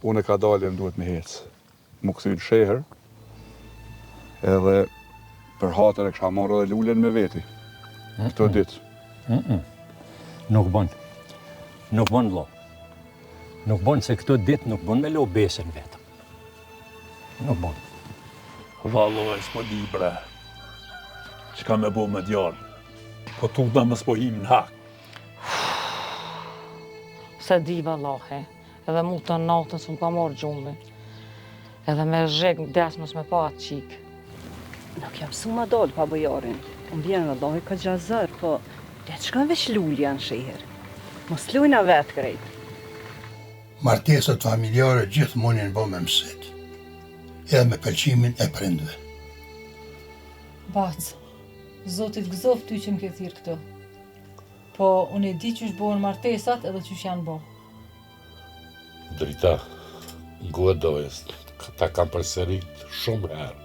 unë e ka dalë më duhet me hecë. Më këthy në sheher, edhe për hatër e kësha marrë edhe lullen me veti. Këto ditë. Nuk bën. Nuk bën vëlla. Nuk bën se këto ditë nuk bën me lo besën vetëm. Nuk bën. Vallo e s'po di bre. Që ka me bo me djallë. Po tukna më s'po him në hak. Se di vallahi, edhe mu të natën s'm ka marrë gjumbi. Edhe me zhek desmës me pa atë qikë. Nuk jam su ma dollë pa bojarin. Unë vjenë vallahi ka gjazër, po le që kanë veç lulja në shiher. Mos lujna vetë krejt. Martesat familjare gjithmonë janë bo me mësit. Edhe me pëlqimin e prindve. Bac, Zotit gëzof ty që më ke thirë këto. Po, unë e di që është bojnë martesat edhe që janë bo. Drita, ngua dojës, ta kam përsërit shumë herë.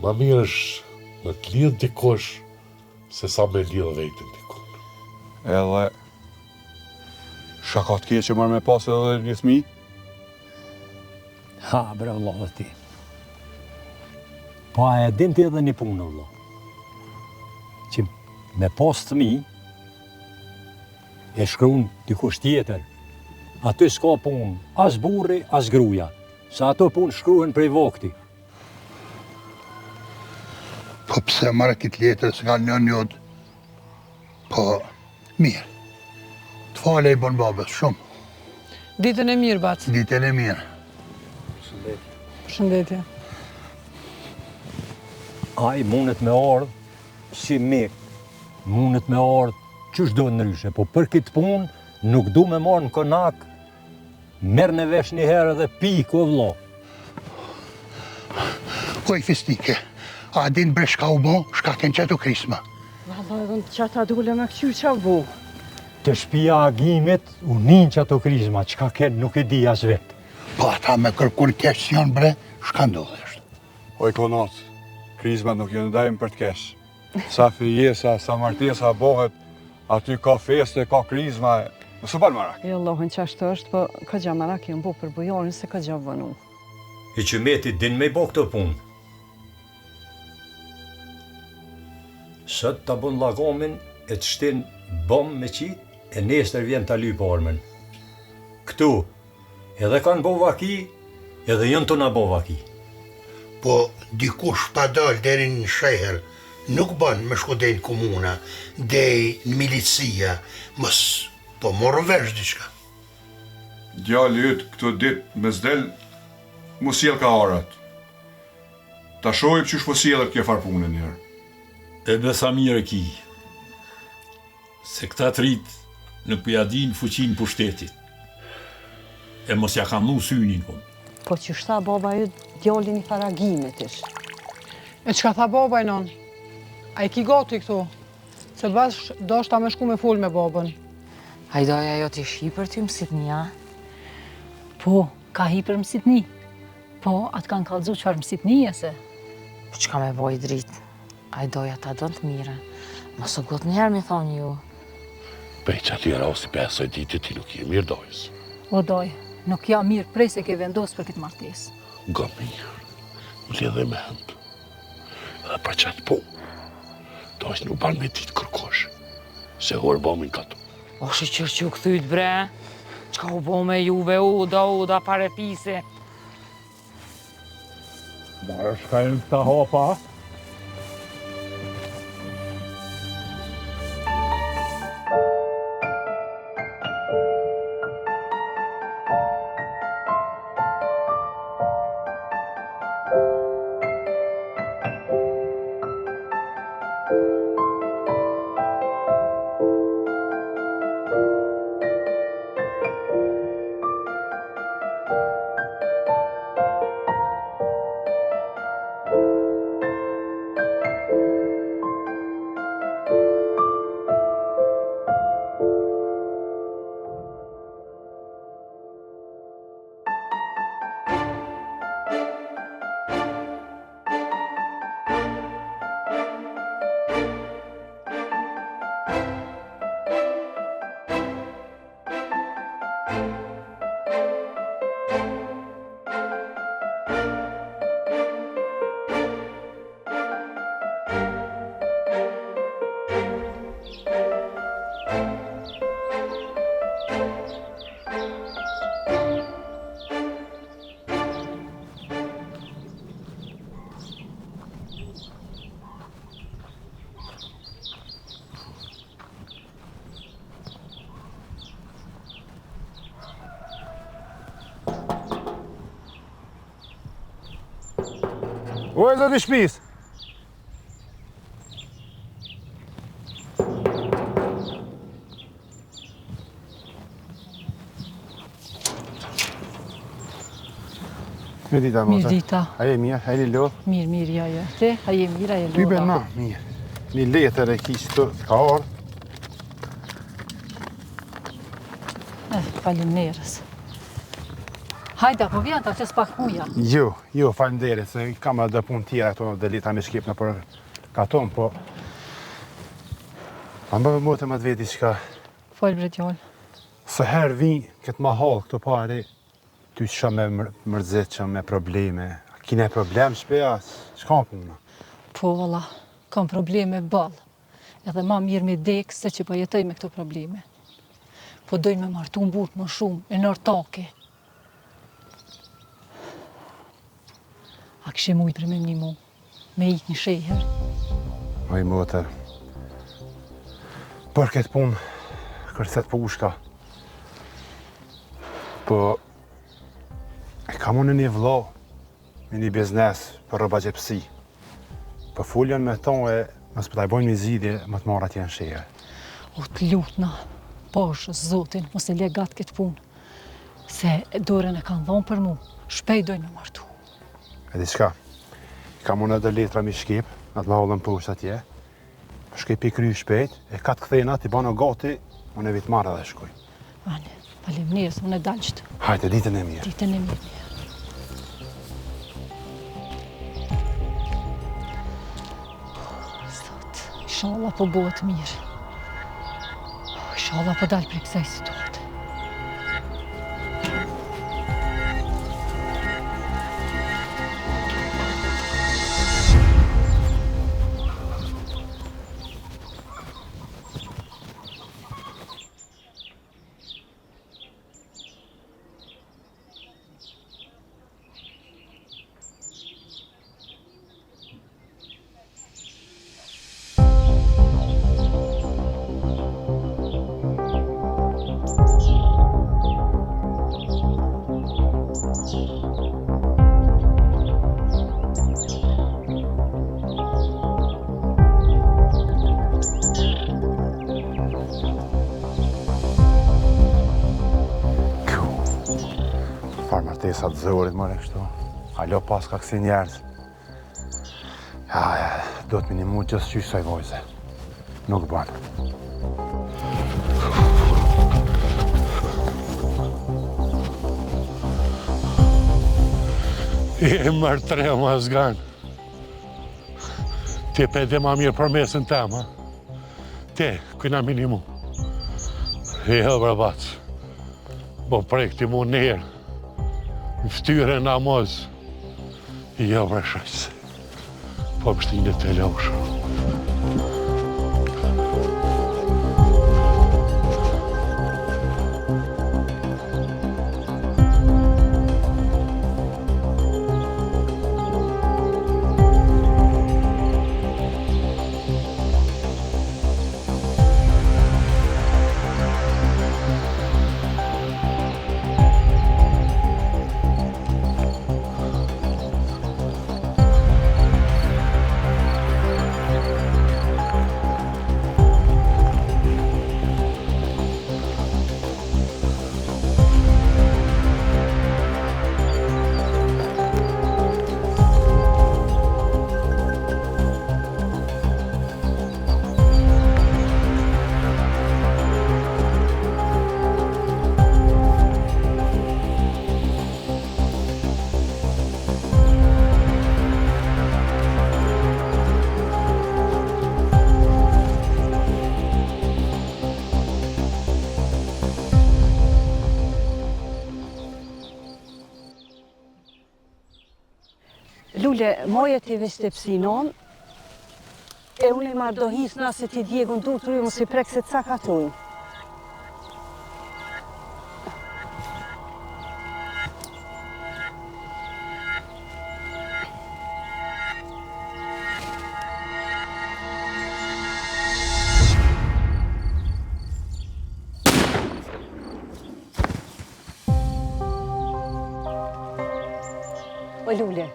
Ma mirë është me të lidhë dikosh, se sa me lidhë vetën dikon. Edhe shakat kje që marrë me pas edhe një fëmi? Ha, bre vëlla ti. Po a e din ti edhe një punë, vëlla. Që me pas fëmi, e shkruan dikush tjetër. Aty s'ka punë, as burri, as gruaja. Sa ato punë shkruhen prej vokti. Po pse marrë këtë letër se nga njët, po mirë. Të fale i bon babës shumë. Ditën e mirë, Bac. Ditën e mirë. Shëndetje. Ai mundet me ardhë si mik, mundet me ardhë qysh do ndryshe, po për këtë punë nuk du me marrë në konak, merë në vesh një herë dhe pikë o vëlla. Oj, fistike, a din bre shka u bo, shka kënë qëtu krisma. Vallahi edhe në qata dule me këqy qa bu. Të shpia agimit, u nin që ato krizma, qka kënë nuk e di as vetë. Po ata me kërkur kesh që janë bre, shka ndodhesht. Oj, konat, krizmat nuk jënë dajmë për të kesh. Sa fejesa, sa martesa bohet, aty ka feste, ka krizma, nësë banë marak. Jo, Allahën qashtë është, po ka gja marak jënë bu për bojarin se ka gja vënu. I që meti din me i bo këto punë. Sët të bën lagomin e të shtin bom me qitë, e nesër vjen të lypë armen. Këtu, edhe kanë bo vaki, edhe jënë të na bo vaki. Po dikush pa dalë deri në sheher, nuk banë me shkodejnë komuna, dej në milicia, mos po morë vesh diçka. Djali ytë këto ditë me zdel, mu sjell ka arat. Ta shojmë që shpo sjellet kje farpunën njërë. E besa mirë e ki, se këta të rritë nuk përja din fuqin pushtetit. E mos ja kam nu synin kun. Po që shta baba ju djallin i faragimet ish. E qka tha baba i non? A i ki gati këtu? Se bash do shta me shku me full me babën. Hajdoja jo t'i shqipër ty mësit një, Po, ka hiper mësitni. Po, atë kanë kallëzu qëfar mësitni e se. po qka me boj dritë. Hajdoja ta dënë të mire. Mos o gotë njerë mi thonë ju. Pej që aty rasti pesoj ditë ti nuk je mirë dojës. O doj, nuk ja mirë prej se ke vendosë për këtë martesë. Nga mirë, më lidhe me hëndë. Edhe pra qatë po, dojës nuk banë me ditë kërkosh, se horë bomin ka tu. O shqyr që u këthyt bre, qka u bo me juve uda pare pise. Marë shkajnë këta hopa. O e zoti shpis. Mirë dita, Mirë dita. A je mirë, a je një lodh? Mirë, ja. Te, a je mirë, a je Ty loda. be na, mirë. Një letër e kishë të ka orë. Faleminderit. Hajde, po vjen ta që s'pak puja. Jo, faleminderit, se kam edhe punë tjera këto dhe leta me shkip në për katon, po... Ma më vëmote më të veti qka... Folë bre djallë. Se herë vinë këtë ma halë këto pare, ty që me mërzit, që me probleme. A kine problem shpeja, qka punë? Po, valla, kam probleme balë. Edhe ma mirë me dekë se që po jetoj me këto probleme. Po dojnë me martu në burë më shumë, e nërë take. A këshim ujtër me një mu, me ikë një sheher. Oj, motër, për këtë punë, kërset pushka. Po, e kam unë një vlo, me një biznes për rroba gjepsi. Po fullën me tonë e mësë pëtaj bojnë një zidje, më të marrë atje në sheher. O të lutna, poshë, zotin, mos e le gatë këtë punë. Se dorën e kanë dhonë për mu, shpej dojnë me martu. E di shka, kam unë edhe letra mi shkip, në të më hollën poshtë atje. Shkip i kry shpejt, e katë këthena, t'i banë gati, unë e vitë marrë edhe shkoj. Ane, faleminderit, unë e dalqët. Hajte, ditën e mirë. Ditën e mirë. Sot, inshallah po bëhet mirë. Inshallah po dalë për kësaj situatë. Sa të zërit mërë kështu. Alo pas ka kësi njerës. Ja, do të minimu gjithë qysh saj vojze. Nuk banë. E mërë tre ma zganë. Ti pede ma mirë për mesën tema. Ti, këna minimu. E hëvra batës. Bo prekti mu njerë. Në ftyre namaz, i jo vreshajtës, po pështinë të loshë. Lule, moje t'i veshte psinon, e unë i mardohisna se ti djegun dur të ju mos i prek se të cakatuj. O Lule,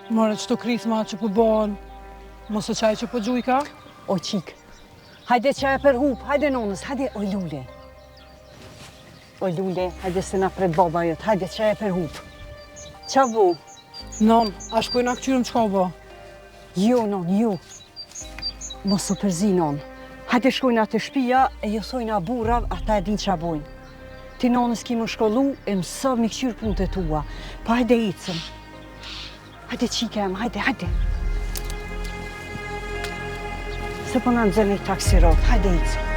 More qëto krisma që po bon, mos e qaj që po gjujka? O qik, hajde qaj për hup, hajde nonës, hajde, oj lule. Oj lule, hajde se na pret baba jët, hajde qaj për hup. Qa vu? Non, a shkojna këqyrëm qka bo? Jo, non, jo. Mos u përzi, non. Hajde shkojna të shpia e jo thojna burrav, ata e din qa bojnë. Ti nonës ki më shkollu e mësov mi këqyrë punë të tua. Pa hajde icëm. Hajde qikem, hajde. Se po në nëzën i taksirot, hajde icëm.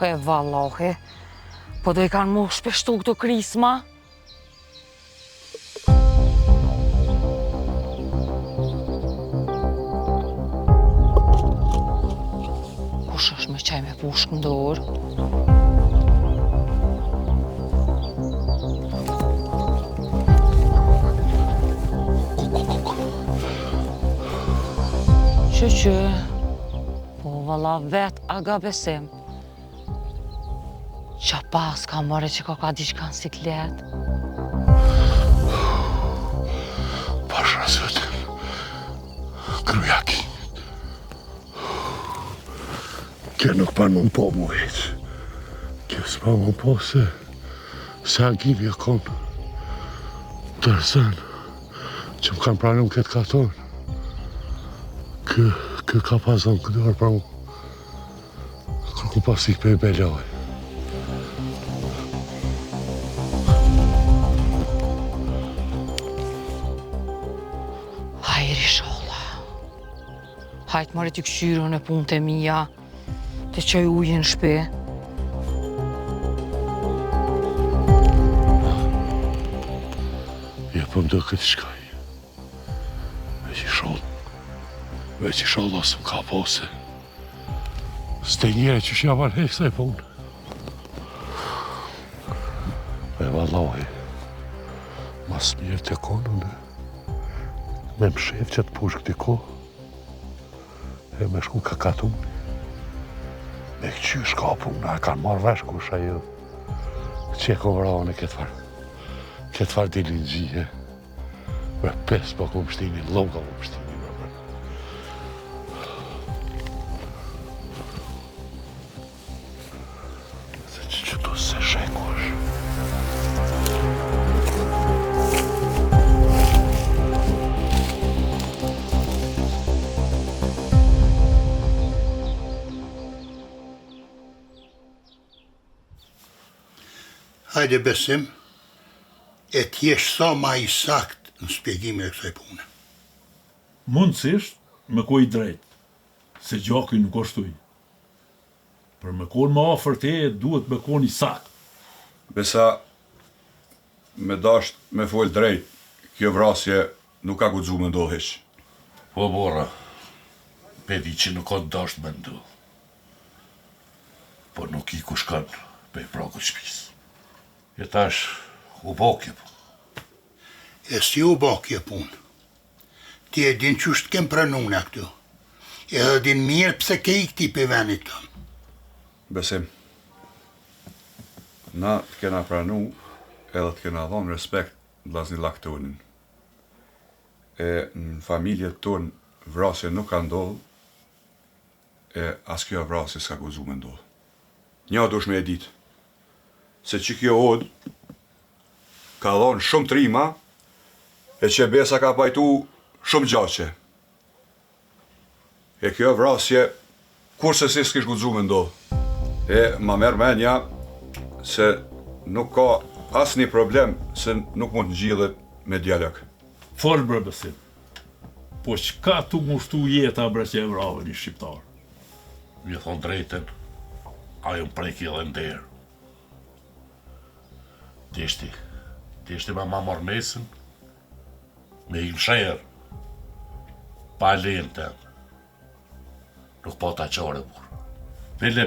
E vallohi, po do i kanë mu shpeshtu këto krisma? Kush është me qaj me pushk në dorë? Që, po valla vet aga besim. Qa pas ka mëre që ka diçka në siklet? Pasha zëtën, krujaki. Kjo nuk pan më po mu heq. Kjo s'pa më po se agimi e konë. Tërsen, që më kanë pranu këtë katon. Kë ka pason këtë orë pra mu. Kërku pasik për i beloj. Hajtë mare t'i këshyrën e punë të mija, të qoj ujë në shpe. Ja po më do këtë shkaj. Veç i shollë asë më ka pose. S'te njëre që shja valhek se e punë. E vallohi, mas mirë të konën me më shef që të push këti kohë. E me shku ka katuni. Me këqy shka puna, kanë marrë vesh ku shaj që e kovrane këtë farë dilin gjie. Bre pes po ku më shtini, loga ku më shtini. Se që do se shekush. Hajde besim, e t'jesh sa ma i sakt në spjegimin e kësaj pune. Mundësisht me ko i drejt, se gjaki nuk është tuj. Për me konë më afër te, duhet me konë i sakt. Besa, me dasht me fol drejt, kjo vrasje nuk ka guxu me ndohesh. Po bora, pedi që nuk ka dasht me ndo. Po nuk i kush kanë pe i prakut shpis. E tash, u bakje pun. E si u bakje pun. Ti e din qështë kem pranuna këtu. Edhe din mirë pse ke i këti për venit tëmë. Besim, na t'kena pranu edhe t'kena dhonë respekt vllazni laktonin. E në familjet tonë vrasje nuk ka ndodhë, e as kjo vrasje s'ka guxu me ndodhë. Nja dush me e ditë, se që kjo odë ka dhonë shumë trima, e që besa ka pajtu shumë gjaqe. E kjo vrasje, kurse si s'kish guxu me ndodhë. E ma merë menja se nuk ka asë një problem se nuk mund të ngjillet me dialog. Folë bre besim, po qka tu ngushtu jeta bre që e vrave një shqiptar? Mi thonë drejten, ajo më preki edhe nderë. Tishti me ma marrë mesin, me i msherë, pa lejnë të nuk po ta qare burë.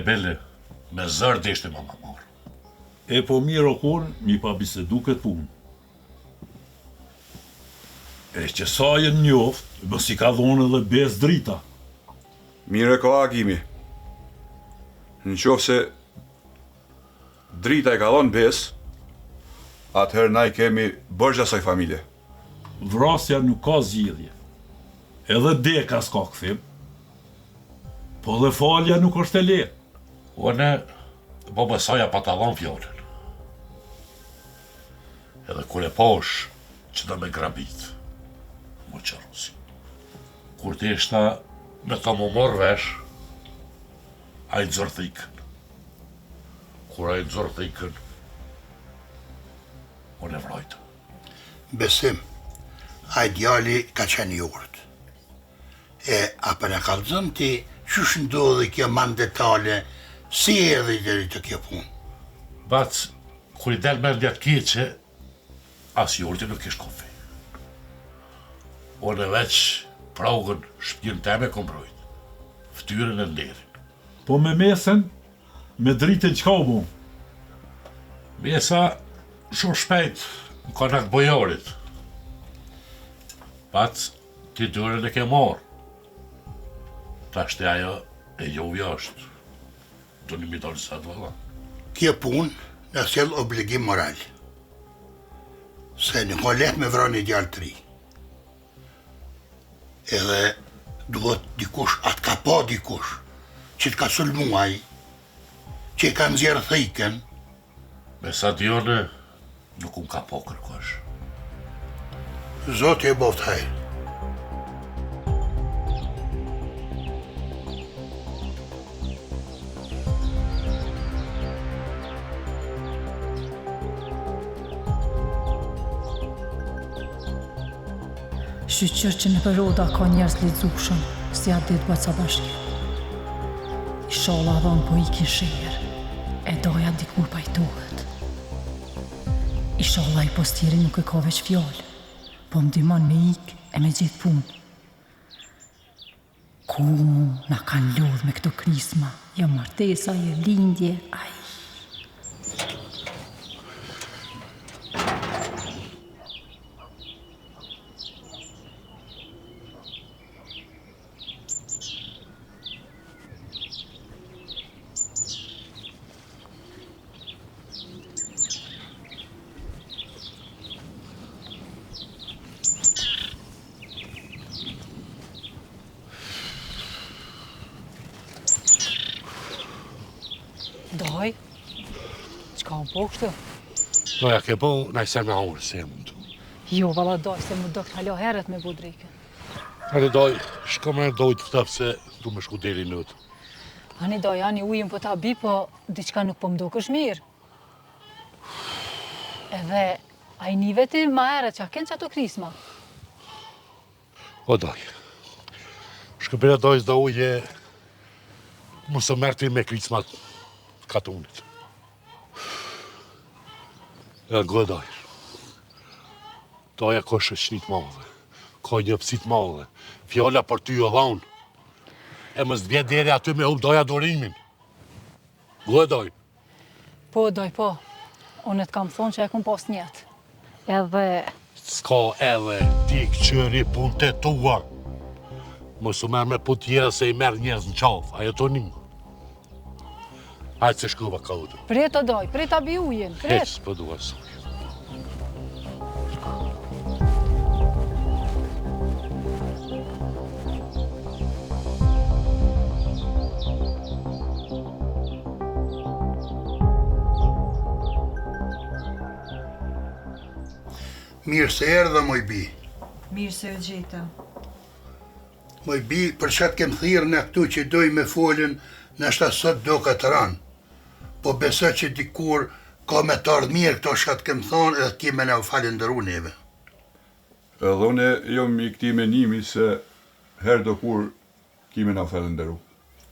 Bele, me zërë tishti me ma marrë. E po mirë o konë, mi pa bisedu këtë punë. E që sa jenë njoft, mos I ka dhonë edhe bez drita. Mire ka agimi. Në qofë se drita I ka dhonë bes, atëherë na I kemi bërgja asaj familje. Vrasja nuk ka zgjidhje. Edhe deka s'ka kthim. Po dhe falja nuk është e lehtë. Unë, po besoja pa ta dhonë fjallën. Edhe kur e posh që do me grabit, më qërusi. Kur ti ishta me të më morë vesh, a I dzërthikën. Kur a I dzërthikën, unë e vrojtë. Besim, a I djali ka qenë jurt. E apër e kalëzëm ti, qysh ndodhi kjo man detale, si edhe I deri të kjo punë? Bac, kur I del me ndjatë keqe, as jurti nuk ish kofi. Unë e veç praugën shpjën teme kom brojt, ftyrën e nderin. Po me mesën, me dritën qka u bu? Mesa shumë shpejt në konak bojarit. Bac, ti dyrën e ke marë. Ta shte ajo e jovi është. Do një midolë sa të vëlla. Kjo punë në sjell obligim moral. Se nuk ka lehtë me vrani djalë të ri. Edhe duhet dikush, atë ka pa dikush, që të ka sulmuaj, që I ka nxjerrë thejken. Me sa djone, nuk unë ka po kërkosh. Zoti e boft hajrë. Shqyqër që në përroda ka njerës lidzushëm, si atë ditë bëtë sa bashkë. Ishala dhonë po I kisherë, e doja dikur pajtohet. Ishala I postiri nuk e ka veç fjallë, po m'dimon me ikë e me gjithë punë. Ku na kanë lodhë me këto krisma, jo martesa, jo lindje, aj. Doj, qka më po kështu? Doja ke po, na I sem në orë, se e mund. Jo, vala doj, se më do të halo heret me budrike. Ani doj, shko me doj të ftëp se du me shku deri nëtë. Ani doj, ani ujën po ta bi, po diqka nuk po më do kësh mirë. Edhe, a I nive ti ma heret që a kënë që ato krisma? O doj, shko bërë doj s'do uje, mësë mërti me krismat katunit. E gëdoj. Doja ka shëqnit madhe, ka një pësit madhe, fjalla për ty o dhonë. E mës t'vjet deri aty me hup doja dorimin. Gëdoj. Po, doj, po. Unë të kam thonë që e kom pas njetë. Edhe... S'ka edhe ti këqëri punë të tua. Mos u merë me punë tjera se I merë njerëz në qafë, ajo të një. Hajtë se shkuva ka utë. Prit o doj, prit a bi ujin, prit. Hec, po duha së. Mirë se erdha, moj bi. Mirë se u gjeta. Moj bi, për qatë kem thirë në këtu që doj me folën, nështë sot do këtë ranë. Po beso që dikur ka me të ardhë mirë këto shatë kem thonë edhe kime në u falendëru neve. Edhe une jom I këti menimi se herë do kur kime në u falendëru.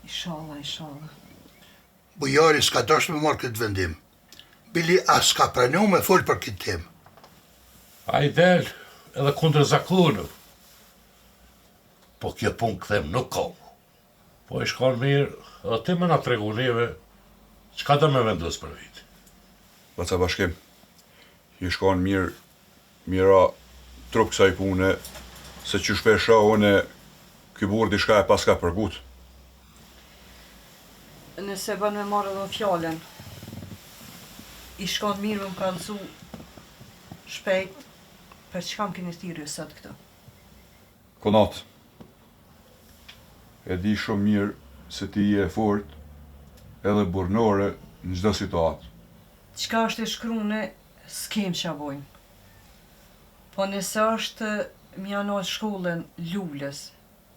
Inshallah, inshallah. Bujari s'ka dashtë me marrë këtë vendim. Bili as s'ka pranu me folë për këtë temë. A I del edhe kundër zakonëve. Po kjo punë këthem nuk ka. Po I shkon mirë, edhe ti me na tregu neve, qka do me vendos për viti? Vaca bashkim, I shkon mirë, mira trup kësaj pune, se që shpesha une ky burr diçka e paska përgut. Nëse bën me marrë edhe fjallën, i shkon mirë më kalësu shpejt, për çka më keni thirrur sot këtu? Konat, e di shumë mirë se ti je fort edhe burnore në çdo situatë. Çka është e shkruane, s'kem ç'a bojmë. Po nëse është mjanoj shkollën lullës,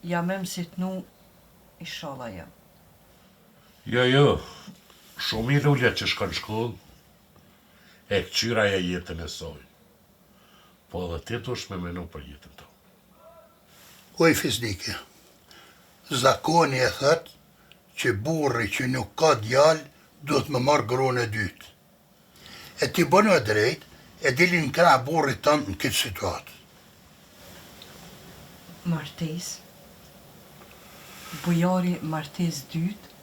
jam e mësit nu, inshallah jam. Jo, shumë i lullja që shkon shkollë, e këqyra e jetën e soj. Po edhe ti dush me menu për jetën të. Oj fiznike, zakoni e thët që burri që nuk ka djalë duhet me marrë gruan e dytë. E ti bënu e drejt, e dilin këna burri tënë në këtë situatë. Martes, bujari martes dytë,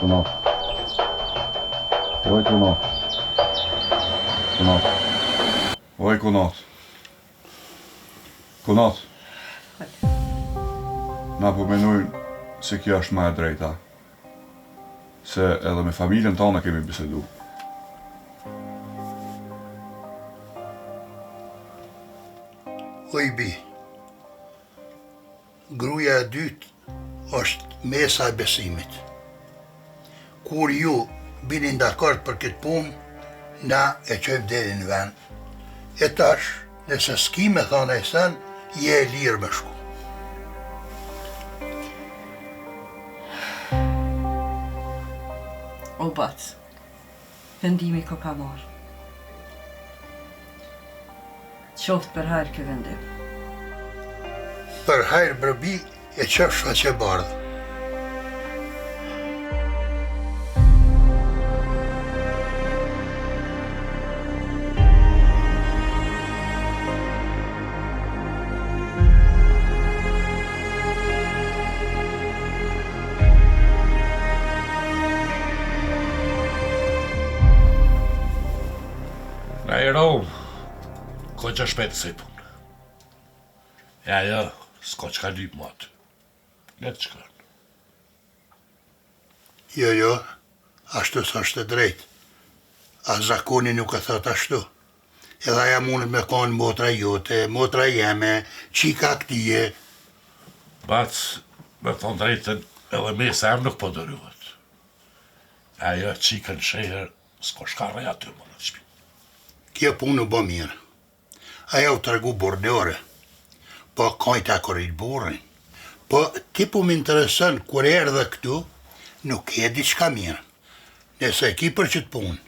Konat. Oj, Konat. Konat. Oj, Konat. Konat. Na po menojnë se kjo është ma e drejta. Se edhe me familjen tonë kemi bisedu. Oj bi, gruaja e dytë është mesa e besimit. Kur ju bini dakord për këtë punë, na e qojmë deri në vend. E tash, nëse s'ki me thane e sen, je e lirë me shku. o bac, vendimi ko ka marrë. Qoftë për hajrë kë vendim. Për hajrë brëbi e qëfshë që bardhë. Na i rovë, ko që shpetë se i punë. Ja, s'ko që ka lypë më aty. Letë që kanë. Jo, ashtu s'është e drejtë. A zakoni nuk e thot ashtu. Edhe aja mundet me konë motra jote, motra jeme, qika këtije. Bac, me thonë drejtën, edhe me se em nuk po dëruhet. Ajo qikën sheher, s'ko shkarrej aty më në shpi. Kjo punë u bë mirë. Aja u tregu bordore. Po kajta korit burrin. Po ti po më interesën kur erdhe këtu, nuk e diçka mirë. Nëse e ki për qëtë punë,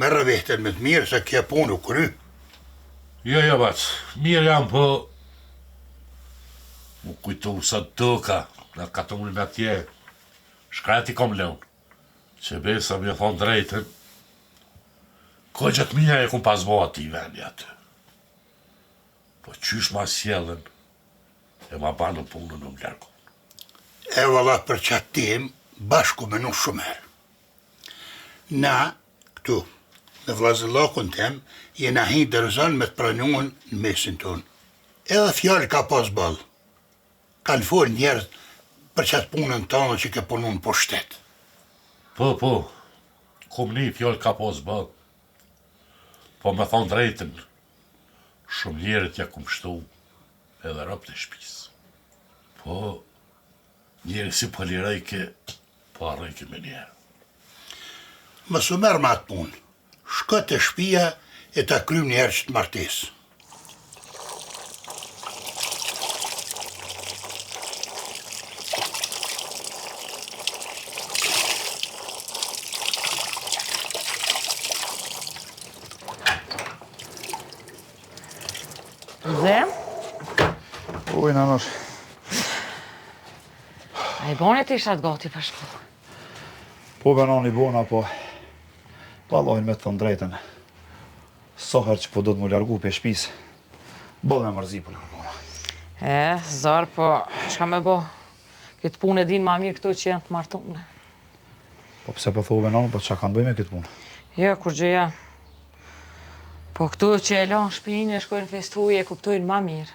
merre vehten me të mirë se kjo punë u kry. Jo, bac, mirë jam, po... Mu kujtu sa doka, në katunin atje, shkrati kom leun, që besa me thonë drejtën, ko gjatë mija e kum pas bo ati vendi atë. Po qysh ma sjellën, e ma banë punën në mlerko. E valla për qatë tim, bashku me nuk shumer. Na, këtu, në vllazëllokun tem, jena hi dërzën me të pranuën në mesin tonë. Edhe fjallë ka pas balë. Kanë folë njerët për qatë punën tonë që ke punun për shtetë. Po, kum një fjallë ka pas balë. Po me thonë drejtën, shumë njerët ja kum shtu edhe rëpë të shpisë. Po, njerë si po lirejke, po arrejke me njerë. Më su merë ma atë punë. Shko të shpia e ta krym njerë që të martesë. Zem? Oj, nanosh. A i boni të ishat gati për shku? Po benon i bona, po... Valojnë me të thënë drejten. Sa herë që po do të më largu për shtëpisë, bëllë me mërzi për largona. Zar, po, çka me bo? Këtë punë e din ma mirë këto që janë të martune. Po pse po thove nonë, po çka kanë bëj me këtë punë? Jo, kur gjë ja. Po këto që e lanë shpinë e shkojnë festuje, e kuptojnë ma mirë.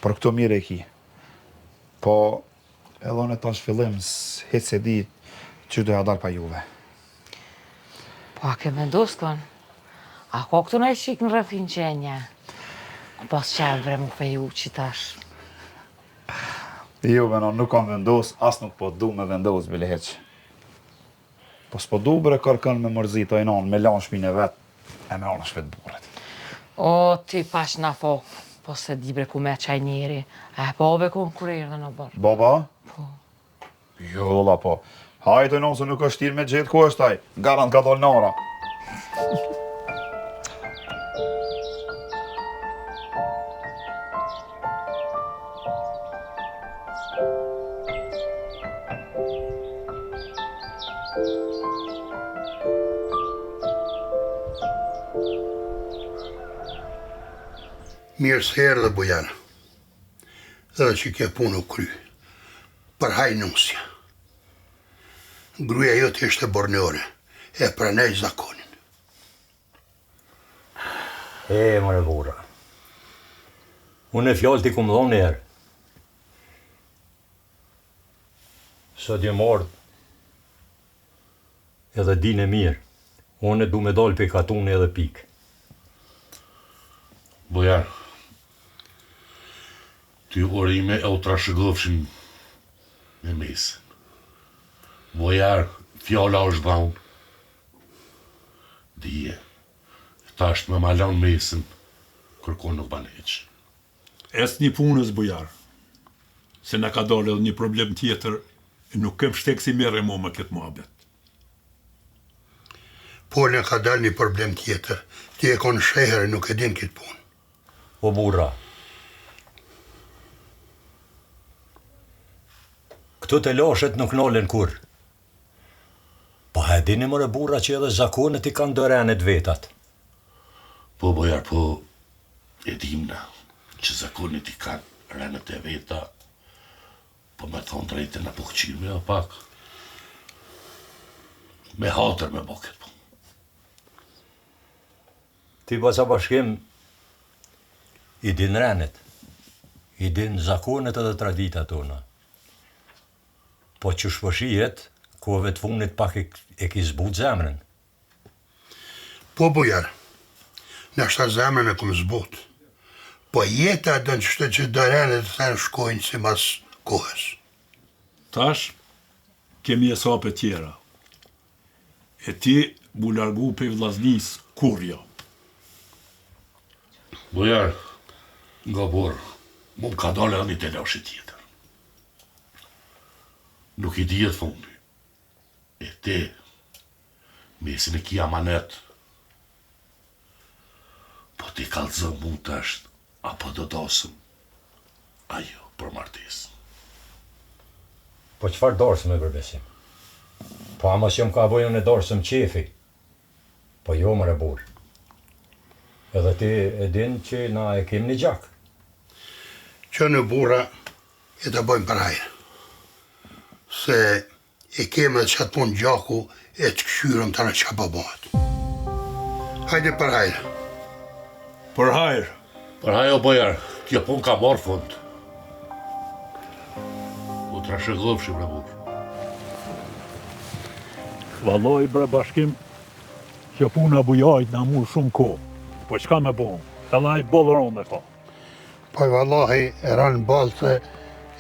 Por këto mirë e ki. Po, edhe në tash fillim, hiç se di që doja dalë pa juve. Po, a ke vendos kënë? A ko këtu në e shikë në rëfin që e nje? Pas qevre mu feju që tash. Jo, venon, nuk kam vendos, as nuk po du me vendos, bile heq. Po s'po du bre kërkën me mërzit o inon, me lanë shpine vetë, e me anë shvet buret. O, ti pash na fo, po se di bre ku me qaj njeri, e babe ku në kurirë dhe në bërë. Baba? Po. Jo, la po. Hajtë inon se nuk është tirë me gjithë ku është taj, garant ka dollë nara. Mirë së herë dhe bujana, edhe që ke punë u kry, për haj nusja. Gruja jote ishte bornore, e pranej zakonin. Mëre bura, unë e fjallë ti ku më dhonë njerë. Sot je mordë, edhe dine mirë, unë e du me dalë për katune edhe pikë. Bojar, ty orime e u trashëgofshin me mesën. Bojar, fjalla është dhaun. Dije, tash me malan mesën, kërkon nuk baneq. Es një punës, bojar, se na ka dalë edhe një problem tjetër, e nuk kem shtek si merre mo me këtë muhabet. Po në ka dalë një problem tjetër, ti e konë sheherë nuk e din këtë punë. O burra, këtu të lashet nuk nalen kur. Po e dini mëre burra që edhe zakonet I kanë dërenet vetat. Po, bojar, po, e dimna që zakonet I kanë renet e veta, po me thonë drejte në pëhqime o pak. Me hatër me bo këtë punë. Ti basa bashkim, I din renet, I din zakonet edhe tradita tona. Po që shpëshijet, kove të funit pak e ki zbut zemrën. Po bujar, në ashta zemrën e këmë zbut. Po jeta dënë qështë që dërenet të thënë shkojnë si mas kohës. Tash, kemi e sape tjera. E ti bu largu për vllaznis kur jo. Bojar, nga borë, mu më ka dalë edhe një të lashi tjetër. Nuk I dijet fundi. E te, mesin e ki amanet. Po ti kalzëm mu tasht, apo do dasëm. Ajo, për martesë. Po qëfar dorsëm e përbesim? Po ama që më ka bojën e dorsëm qefi. Po jo mëre burë. Edhe ti e din që na e kem një gjak. Që në burra e të bojmë për hajrë. Se e kemë edhe qatë punë gjaku e të këshyrëm të në qa bëbohet. Hajde për hajrë. Për hajrë. Për hajrë o bojar, kjo punë ka marrë fund. U trashëgofshim në burë. Valoj bre bashkim, kjo puna bujajt na mu shumë kohë. Po qka me bo? Të laj bolëron me ko. Po vallahi e ranë balë se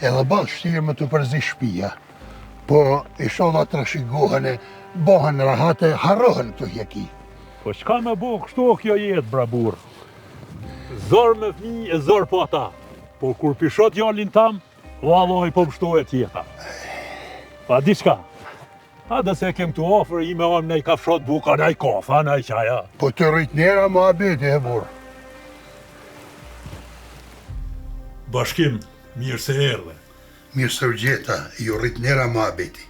edhe balë shtirë me të përzi shpia. Po I sholla të rëshigohen e bohen rahate, harrohen të hjeki. Po qka me bo kështu kjo jetë, bra burë? Zor me fmi e zor po ata. Po kur pishot jallin tam, valoj po pështohet jeta. Pa di qka? A dhe se kem të ofër, I me onë nej kafshot buka, nej kafa, nej qaja. Po të rrit njera ma abeti e burë. Bashkim, mirë se erdhe. Mirë së gjeta, ju rrit njera ma abeti.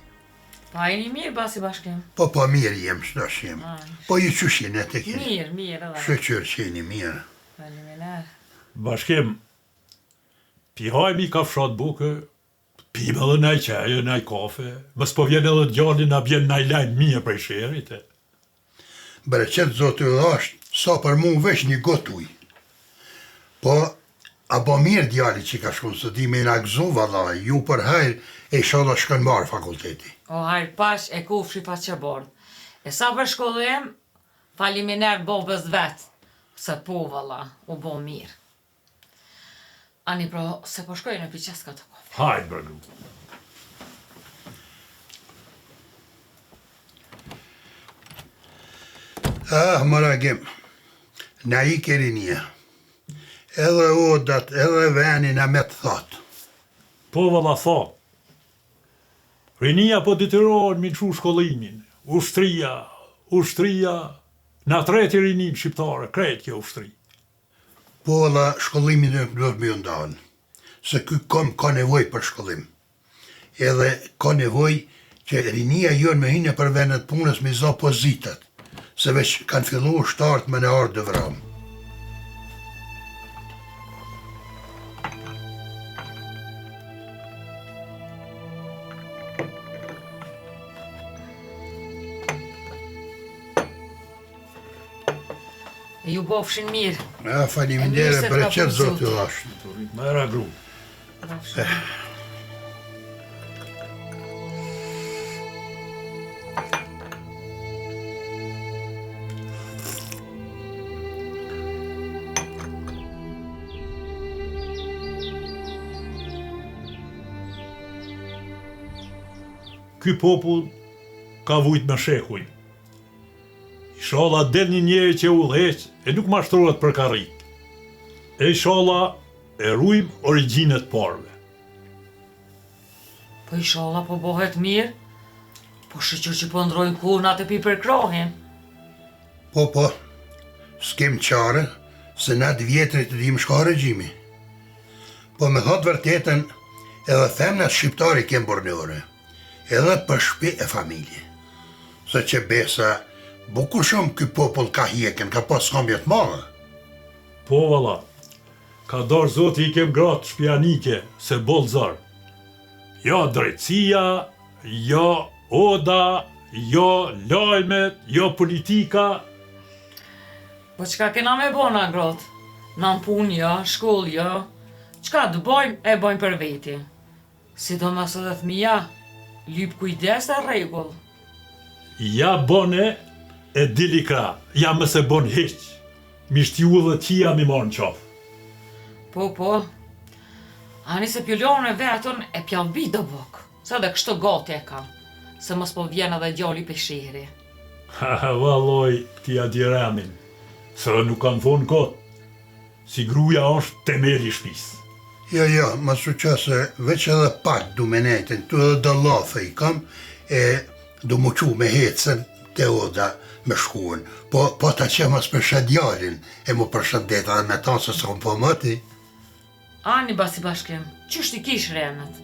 Pa e një mirë basi bashkim. Po mirë jem, shtash jem. Po ju qysh jeni atë keni? Mirë edhe. Shëqër që jeni mirë. Faleminderit. Bashkim, pihajmi ka fshat buke, pime edhe naj qaj, naj kafe, mës po vjen edhe djali na bjen naj lajnë mirë prej sherit. Bereqet zotë u dhasht, sa për mu veç një gotuj. Po, a bo mirë djali që ka shkunë, së di me nga gzu valla, ju për hajrë e shala shkën marë fakulteti. O hajrë pash e kufshi pa që bordë. E sa për shkollim, faleminderit bobës vetë, se po valla, u bo mirë. Ani pro, se po shkoj në piqes ka të kofe. Hajde, bregu. Maragim, na i keri një. Edhe odat, edhe venin a me të thotë. Po valla thot. Rinia po detyrohen mi qu shkollimin. Ushtria, na treti rinin shqiptare, krejt kjo ushtri. Po valla, shkollimin e duhet me ndalë. Se ky kom ka nevoj për shkollim. Edhe ka nevoj që rinia jonë me hine për venet punës me za pozitat. Se veç kanë fillu shtartë me në ardë dë vramë. E ju bofshin mirë. Faleminderit për qëtë zotë ju ashtë. Mëra gru. Ky popull ka vujt me shekuj. Inshallah del një njeri që u dheq e nuk mashtrohet për karrik. E inshallah e rujm origjinët parve. Po inshallah po bohet mirë, po shqyqyr që po ndrojnë kurnat e pi për krohin. Po, s'kem qare, se na 2 vjetrit të dim shka regjimi. Po me thotë vërtetën, edhe femnat shqiptari kem bornore, edhe për shpi e familje. Se që besa, bukur shumë ky popull ka hjeken, ka pas skambjet madhe. Po valla, ka dorë zoti i kem gratë shpjanike, se boll zar. Jo drejtësia, jo oda, jo lajmet, jo politika. Po qka kena me bona gratë? Nan pun jo, shkoll jo. Qka dë bojmë, e bojmë për veti. Si do mësë dhe thmija, lyp kujdes e regull. Ja bone e dilika, ja mëse bon hiq. Mishtju dhe qia mi marë në qafë. Po, ani se pjullon e vetën e pjavbi do bok. Se dhe kështu gati e ka, se mos po vjen edhe djali për shihri. Valoj, t'ja diramin, se nuk kanë thonë kotë, si gruja është temeli shpis. Jo, ma su qase veç edhe pak du me netin, tu edhe do lafe i kam, e du mu qu me hecen te oda me shkuen. Po ta që mas përshet djalin, e mu përshet deta dhe me ta se s'kom po mëti. Ani basi bashkim, qështë i kish renet?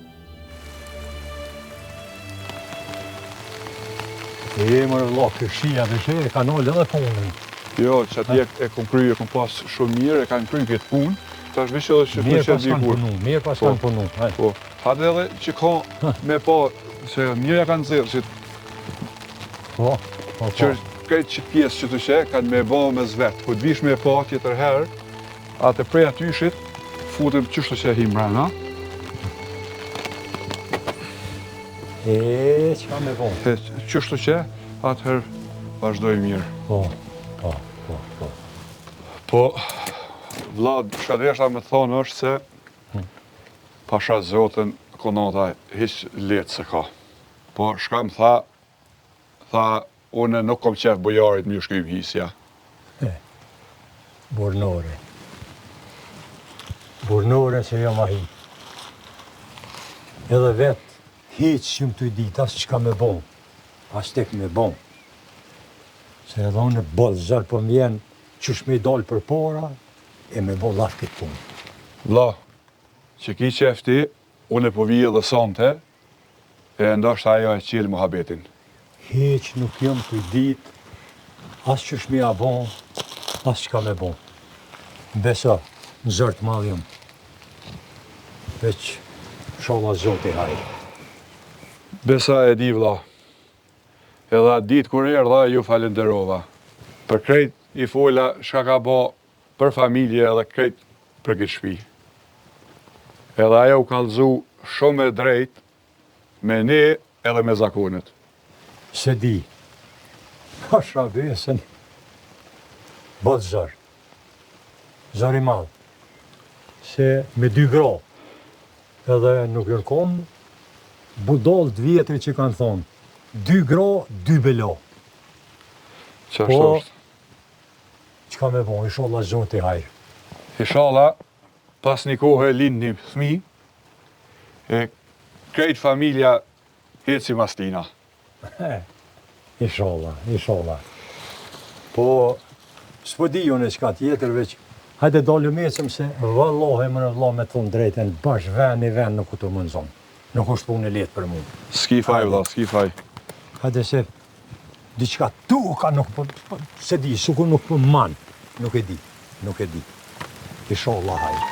Mërë vla, kërshia dhe që e ka nëllë edhe punën. Jo, që ati e kom kryjë, e kom pas shumë mirë, e kanë kryjë këtë punë, ta është vishë edhe që mirë pas kanë punu, mirë pas kanë punu. Po, hajde edhe që ka me pa, se mirë e kanë zirë, që po. Që këtë që pjesë që të që kanë me ba me zvetë, po të vish me pa tjetër herë, atë prej atyshit, futëm qështë që hi mrena. Që ka me bon? Qështë që, atëherë vazhdoj mirë. Po. Po, Vlad, shkadresha me thonë është se pasha zotën konata hiq letë se ka. Po, shka më tha, une nuk kom qef bojarit më shkym hisja. Burnore që jo ma hi. Edhe vetë, hiq që më të i ditë, asë që ka me bon, asë tek me bon. Se edhe unë bollë zërë për më jenë, qësh me i dollë për pora, e me bo lafë këtë punë. Vla, që ki qefti, une po vijë dhe sante, E ndoshta ajo e qilë muhabetin. Hiq nuk jam të dit, as që shmi a bon, as që ka me bon. Besa, në zërt madh jam. Veç, shola Zoti hajrë. Besa e di vlla. Edhe atë ditë kur erdha ju falenderova. Për krejt i fola çka ka bë për familje edhe krejt për këtë shtëpi. Edhe ajo u kallëzu shumë e drejt me ne edhe me zakonet. Se di, ka shabesën, bot zër, zër i madh, se me 2 gra, edhe nuk jërkom, budol të vjetri që kanë thonë, 2 gra, 2 belo. Qashtu është. Qka me bon, inshallah Zoti hajrë. Inshallah, pas një kohë e lind një fëmi, e krejt familja heci mastina. Inshallah. Po, s'po di unë e qka tjetër, veç, hajde dalë mesëm se vëllohe më në vëllohe me thonë drejten, bash ven nuk të më nëzonë. Nuk është punë e letë për mu. S'ki faj, vëlla, s'ki faj. Hajde se, diçka tuka nuk po, se di, suku nuk po man. Nuk e di. Inshallah hajde.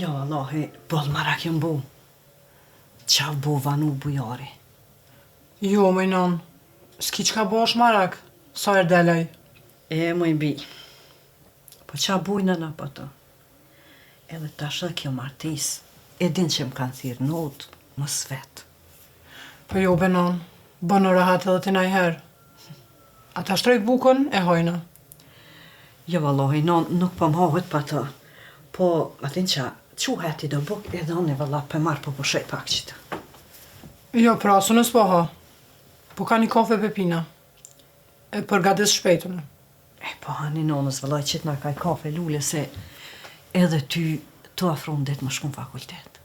Ja, Allahi, boll marak jëm bu. Qav bu vanu bujari. Jo, më non, s'ki qka bosh marak, sa e delaj. E, më i bi. Po qa bujnë në po të? Edhe tash dhe kjo martis, e din që më kanë thirë not, më svet. Po jo, benon, bënë rahat edhe të najherë. Ata shtrejt bukën e hojna. Jo, Allahi, non, nuk po më hohet pa të. Po, atin qa, quhet i do buk edhe unë valla për marë po shej pak qita. Jo, pra, së nësë po ha. Po ka një kafe pepina. E përgadis shpejtune. E po, hani nonës vëllaj qëtë nga kaj kafe lule se edhe ty të afron det më shkun fakultet.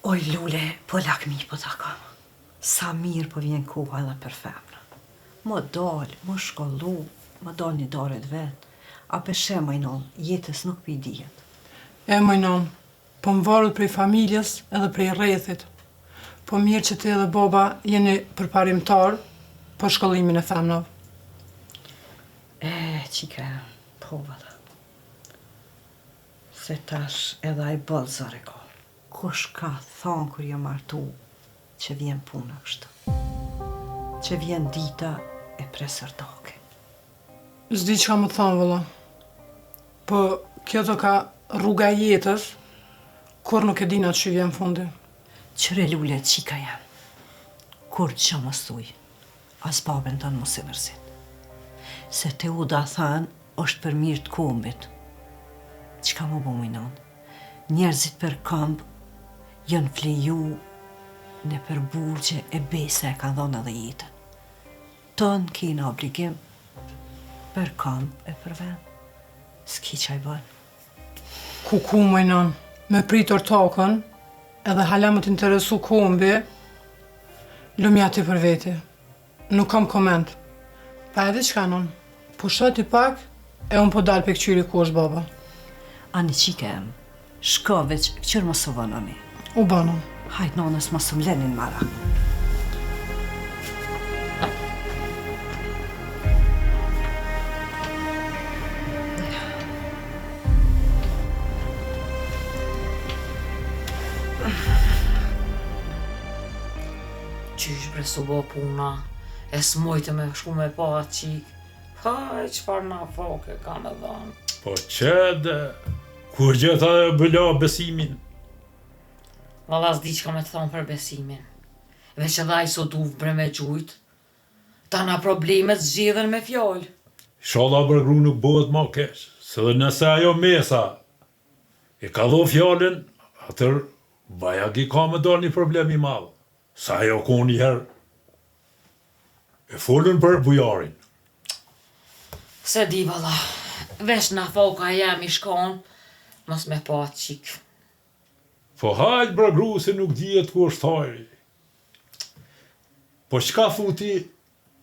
Oj, lule, po lakmi po ta kam. Sa mirë po vjen koha edhe për femra. Më dal, më shkollu, më dal një daret vetë. A peshe, majnon, jetës nuk pi dihet. E, majnon, po më varët prej familjes edhe prej rrethit. Po mirë që ti edhe baba jeni përparimtar për shkollimin e femnave. E, qika, po valla. Se tash edhe ai bëllë zare ka. Kush ka thonë kur jam martu që vjen puna kështë. Që vjen dita e presërdake. Zdi që ka më thonë, vëlla. Po, kjo të ka rruga e jetës, kur nuk e dina që vjen fundi. Qëre lule, qika jam. Kur që më thuj, as babën të në mos e mërzit. Se te u da thanë, është për mirë të kombit. Qka më bu minon? Njerëzit për këmbë, jënë fleju në për burgje e bese e ka dhonë edhe jetën. Tonë kina obligim për këmbë e për vend. S'ki qaj bënë. Ku, majnon, me pritur tokën, edhe hala më t'interesu kombi, lumjati për veti. Nuk kam koment. Pa edhe qka non, po shoti pak, e unë po dalë pe këqyri ku është baba. Ani qike em, shko veç këqyrë më së vënoni. U banon. Hajt nonës më së mlenin mara. Qysh bre su bo puna, e s'mojtë me shku me pa atë qik. Haj, qëfar na foke ka me dhanë. Po qëdë, kur gjitha e bëlla besimin. Valla s'di që ka me të thonë për besimin. Veç edhe aj sot uvë bre me gjujt. Ta na problemet zgjidhen me fjallë. Shala bërgru nuk bëhet ma kesh, se dhe nëse ajo mesa E ka dho fjallën, atër bajagi ka me dal një problem i madhë. Sa ajo ko njëherë e folën për bujarin. Se di valla, vesh na foka jam i shkon, mos me pa qik. Po hajt bra gru se nuk dihet ku është hajri. Po çka thuti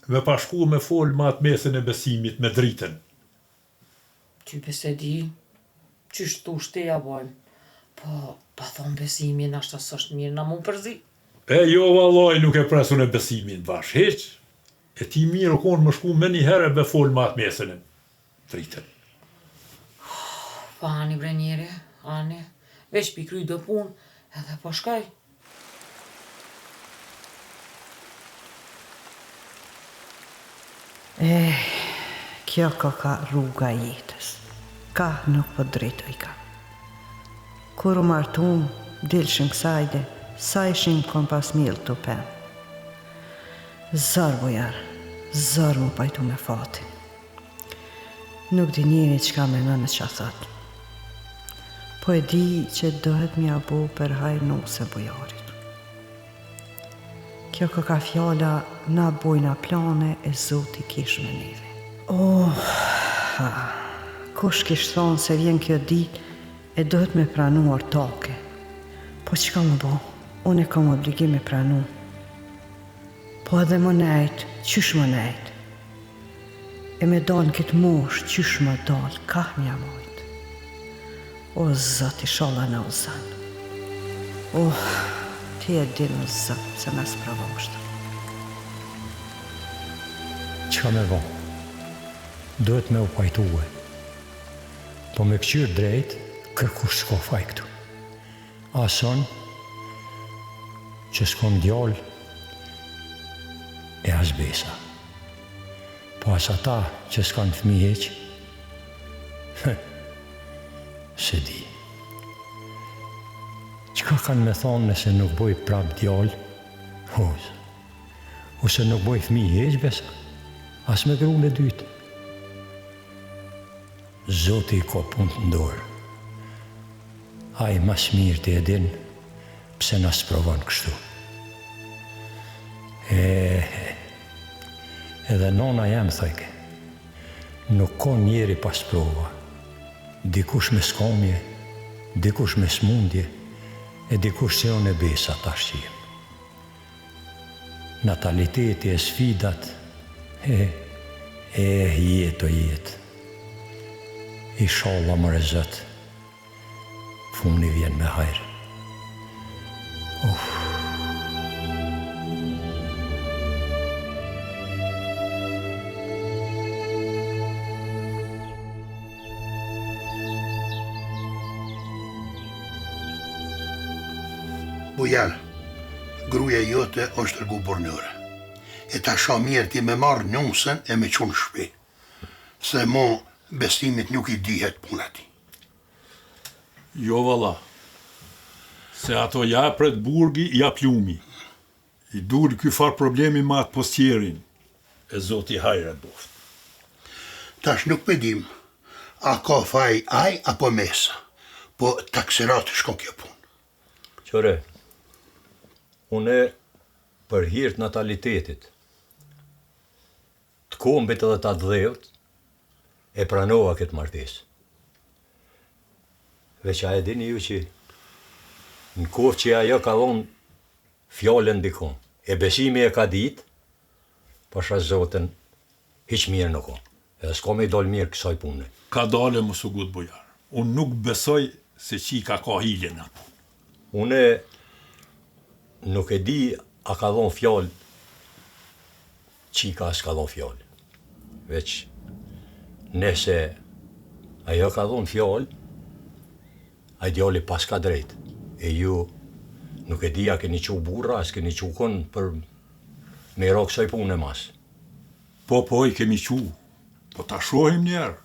me pashku me fol me atë mesën e besimit me dritën? Ty se di, qysh tu shteja bojmë. Po, pa thonë besimin ashtë asë është mirë na mu përzi. E jo vallaj nuk e presun e besimin bash, heq. E ti mirë o konë më shku me një herë me fol me atë mesën e dritën. Pa ani bre njeri, ani, veç pi kry do pun, edhe po shkaj. Kjo ka rruga jetës. Ka nuk po drejtoj ka. Kur u martum, dilshim kësajde, sa ishim kom pas milë të pen. Zar bojar, zar mu pajtu me fatin. Nuk di njeri qka me nënë që a thot. Po e di që dohet mja bo për hajr nuse bojarit. Kjo ka fjalla na bojna plane e Zoti kish me neve. Kush kish thonë se vjen kjo dit e dohet me pranu ortake. Po qka më bo? Unë e kam obligim me pranu. Po edhe më nejt, qysh më nejt? E me dalë në këtë mosh, qysh më dalë, ka mja mojt. O, Zot, inshallah në o zanë. Ti e di në Zot, se në spravashtë. Qa me vo? Duhet me u pajtue. Po me këqyrë drejt, kërkush s'ko faj këtu. Ason, që s'kom djallë, e as besa. Po as ata që s'kan fmi heq, se di. Qka kanë me thonë nëse nuk boj prap djallë, ose nuk boj fmi heq, besa, as me gru në dytë. Zoti i ko punë të ndorë. Ai mas mirë të edin, pse na sprovon kështu. Edhe nona jam thajke, nuk ko njeri pas prova. Dikush me skomje, dikush me smundje, e dikush se unë e besa tash që jem. Nataliteti e sfidat, jetë o jetë. Inshallah më rezët, funi vjen me hajrë. Bujar, gruja jote është rgu bornore. E ta sha mirë ti me marrë njësën e me qunë shpi. Se mo besimit nuk i dihet puna ti. Jo valla, se ato japret burgi ja plumi. I dur ky far problemi ma atë postjerin, e Zoti hajret boft. Tash nuk pedim, a ka faj aj apo mesa, po taksirat shkon kjo pun. Qore, une për hirt natalitetit, të kombit edhe të dhejot, e pranova këtë martes. Veç a e dini ju që në kohë që ajo ka dhonë fjallën dikon, e besimi e ka dit, pasha Zotën, hiq mirë në kohë. Edhe s'ka me i dalë mirë kësaj punë. Ka dale më sugut bujar. Unë nuk besoj se qika ka hilje në punë. Une nuk e di a ka dhonë fjallë, qika s'ka dhonë fjallë. Veç nëse ajo ka dhonë fjallë, a djali pas ka drejt. E ju nuk e di a keni qu burra, as keni qu kon për me i rokë saj punë e mas. Po, i kemi qu, po ta shohim njerë.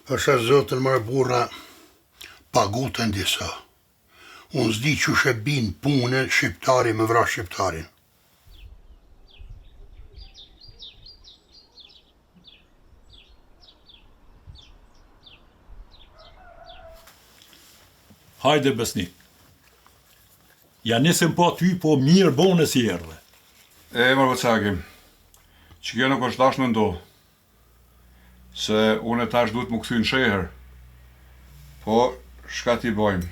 Pasha Zotën mërë burra, pagutën disa. Unë zdi që shë bin punën, shqiptari me vra shqiptarin. Hajde besnik. Ja nisim po ty, po mirë bone si erdhe. Mërë Vëcagim, që kjo nuk është tash në ndohë, se unë tash duhet më këthy në sheher, po shka ti bojmë,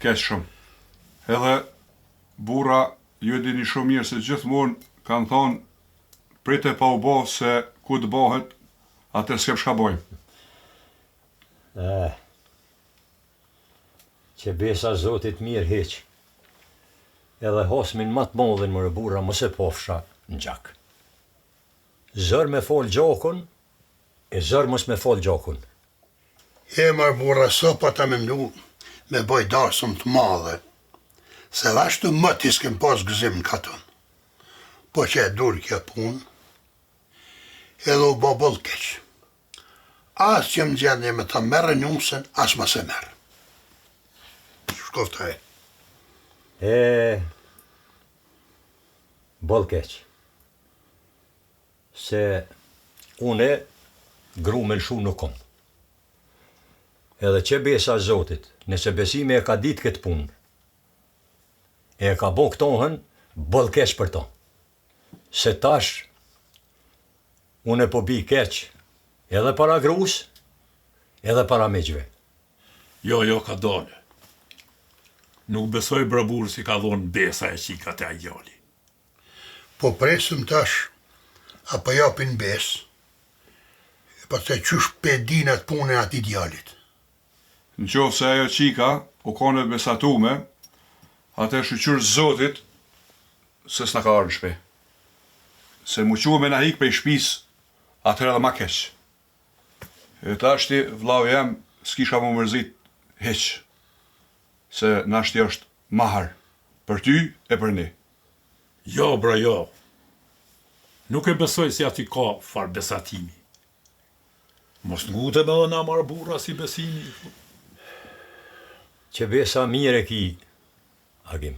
keq shumë. Edhe burra ju e dini shumë mirë se gjithmonë kanë thonë prite pa u bo se ku të bohet, atë s'kem shka bojmë. Që besa Zotit mirë heq. Edhe hosmin ma të modhin më burra mos e pofsha në gjak. Zër me fol gjokun, e zër mos me fol gjokun. Marë burra sopa ta me mnu me boj darsëm të madhe, se vashtu më t'i s'kem pas gëzim në katon. Po që e dur kja pun, edhe u boboll keq. As që më gjendje me ta merre njumsen, as ma se merë. Shkofta Boll keq. Se une gru me lshu nuk kom. Edhe që besa Zotit, nëse besime e ka dit këtë punë, e ka bo këtohen, boll keq për to. Se tash, une po bi keq, edhe para grus, edhe para miqve. Jo, ka dole. Nuk besoj brabur si ka dhonë besa e qika të ajali. Po presim tash, apo japin bes, e pa se qysh pedinat punë e ati djalit. Në qofë se ajo qika u kone besatume, atë shqyqyrë Zotit se s'na ka arë në shpe. Se mu quë me na hik për i shpis, atër edhe ma keq. E ta shti vlau jem s'kisha mu mërzit heq, se na shti është mahar, për ty e për ne. Jo, bra, jo. Nuk e besoj si ati ka far besatimi. Mos ngute me dhe na marë burra si besimi. Që besa mire ki, Agim.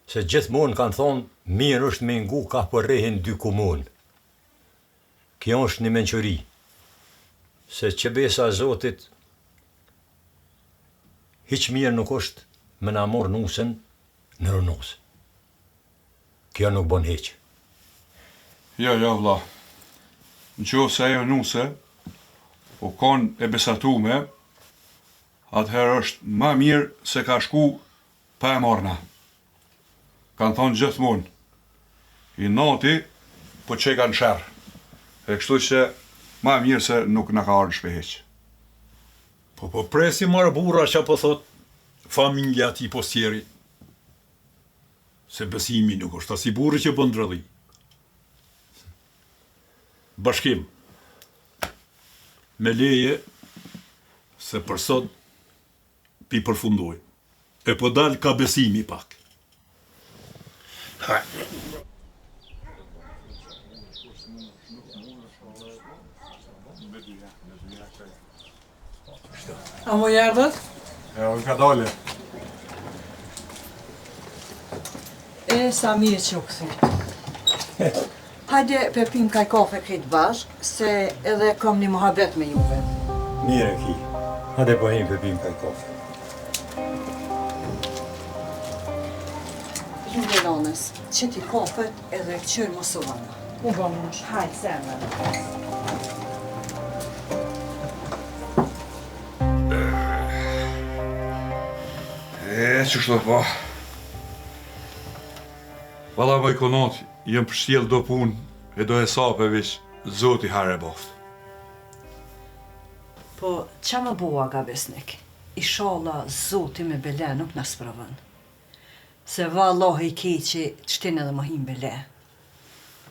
Se gjithmonë kanë thonë, mirë është me ngu ka për rehin dy komunë. Kjo është një menqëri. Se që besa Zotit, hiq mirë nuk është me na morë nusen në rënosë. Kjo nuk bon heq. Jo, vlla. Në qofë se ajo nuse, u konë e besatume, atëherë është ma mirë se ka shku pa e marna. Kanë thonë gjithmonë, i nati, po që kanë shërë. E kështu që ma mirë se nuk në ka arë në shpeheq. Po presi marë burra që po thot familja ti postjeri. Se besimi nuk është as i burri që bën ndrëdhi. Bashkim, me leje se për sot pi përfundoj. E po dal ka besimi pak. A mo jardët? Unë ka dole. Sa mirë që u këthy. Hajde pepim kaj kafe këtë bashkë, se edhe kam një muhabet me juve. Mire ki, hajde po him pepim kaj kafe. Juve nanës, që ti kafet edhe këqyrë mosovana. U bëmosh. Hajde, zemë. Që shto po. Valla më i konot, jem përshtjel do pun e do e sape vish Zoti hare boft. Po, qa më bua ga besnik? Ishala Zoti me bele nuk në spravën. Se vallah i keqi qëtin edhe më him bele.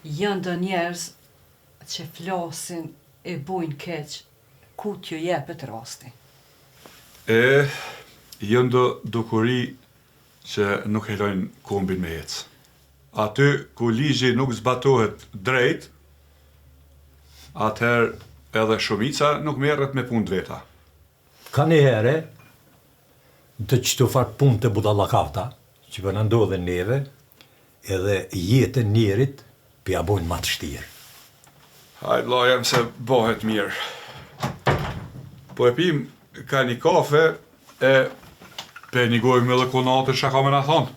Jënë dë njerëz që flasin e bujnë keq, ku t'ju jepet rasti. Jënë do dukuri që nuk helojnë kombin me ecë. Aty ku ligji nuk zbatohet drejt, atëherë edhe shumica nuk merret me punë drejta. Ka një here, të qëtu farë punë të budallakavta, që për në ndodhen neve, edhe jetën njerit për ja bojnë ma të shtirë. Hajde lajem se bëhet mirë. Po e pim ka një kafe e Pe një gojë me dhe konatë që ka me në thonë.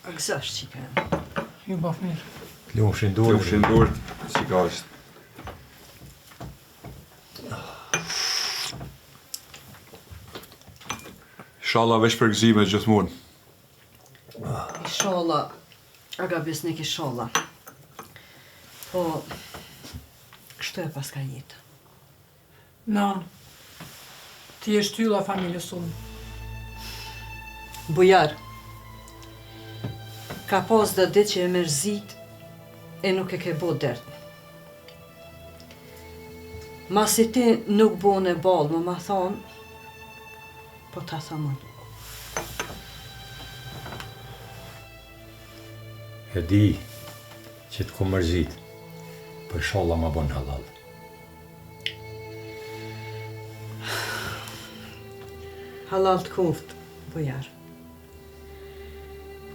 A gëzash që ka. Ju baf mirë. Lufshin dur. Lufshin dur, si ka është. Inshallah veç për gëzime gjithmonë. Inshallah, aga besnik inshallah. Po, kështu e pas ka jetë. Nan, ti e shtylla familjes unë. Bujar, ka pas dhe ditë që e mërzit e nuk e ke bo dert. Masi ti nuk bo në balë, më ma thonë, po ta thamon. E di që të ku mërzit, për inshallah ma bon halal. Halal të koft, bujar.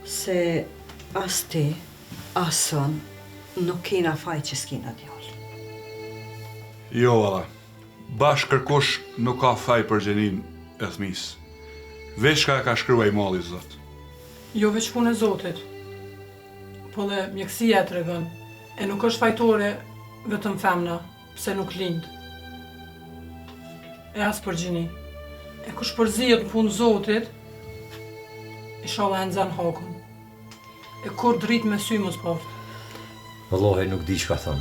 Se as ti, as son, nuk kena faj që s'kena djallë. Jo, valla. Bashkë kërkush nuk ka faj për gjenin e thmis. Veç ka e ka shkryuaj mali, Zot. Jo veç punë e Zotit, po dhe mjekësia të regën, e nuk është fajtore vetëm femna, pse nuk lind. E as për gjini. E kush përzihet në punë Zotit, inshallah e nxan hakun. E kur drit me sy mos paftë. Wallahi nuk di çka thon.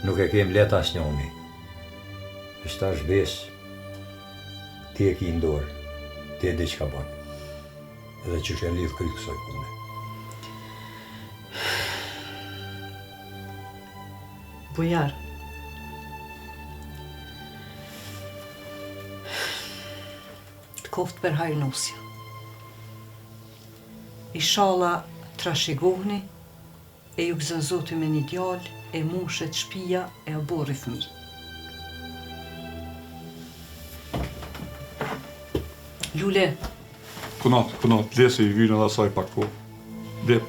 Nuk e kem let as njëmi. Është tash bes. Ti e ki ndorë. Ti e di çka bën. Edhe që e lidh kryt kësaj pune. Bujar, të koft për hajrë nosja. Inshallah trashigohni e ju gëzën Zoti me një djalë, e mushet shpia e aborri fëmijë. Lule. Kunat, lesi i vynë edhe asaj pak po. Dhe